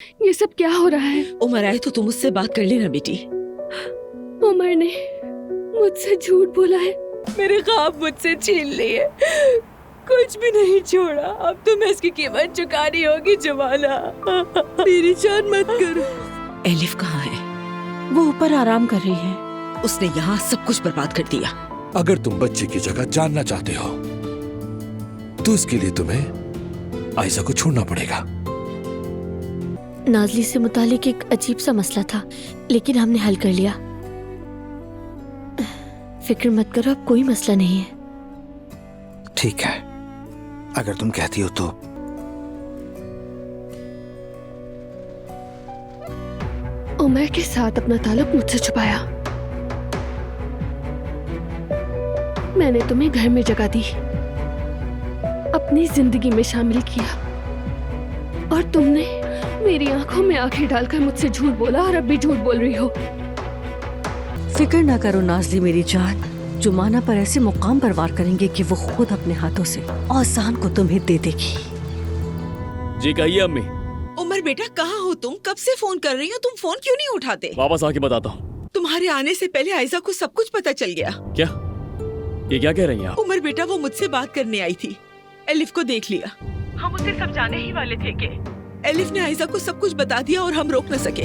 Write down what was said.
ये सब क्या हो रहा है? उमर आए तो तुम उससे बात कर लेना बेटी। उमर ने मुझसे झूठ बोला है। मेरे ख्वाब मुझसे छीन लिए, कुछ भी नहीं छोड़ा। अब तुम्हें इसकी कीमत चुकानी होगी जमाना। मेरी जान मत करो। एलिफ कहाँ है? वो ऊपर आराम कर रही है। उसने यहाँ सब कुछ बर्बाद कर दिया। अगर तुम बच्चे की जगह जानना चाहते हो तो इसके लिए तुम्हें आयशा को छोड़ना पड़ेगा। नाज़ली से मुतालिक एक अजीब सा मसला था, लेकिन हमने हल कर लिया। फिक्र मत करो, अब कोई मसला नहीं है। ठीक है, अगर तुम कहती हो तो। उमर के साथ अपना ताल्लुक मुझसे छुपाया। मैंने तुम्हें घर में जगह दी, अपनी जिंदगी में शामिल किया, और तुमने मेरी आंखों में आंखें डालकर मुझसे झूठ बोला, और अब भी झूठ बोल रही हो। फिक्र ना करो नाज़ली मेरी जान, जुमाना पर ऐसे मुकाम पर वार करेंगे कि वो खुद अपने हाथों से औसान को तुम्हें दे देगी। जी कहिए अम्मी। उमर बेटा कहाँ हो तुम? कब से फोन कर रही हो, तुम फोन क्यों नहीं उठाते? वापस आके बताता हूँ। तुम्हारे आने से पहले आयशा को सब कुछ पता चल गया। क्या? ये क्या कह रही हैं आप? उमर बेटा वो मुझसे बात करने आई थी, एलिफ को देख लिया। हम उसे समझाने ही वाले थे कि एलिफ ने आयशा को सब कुछ बता दिया और हम रोक न सके।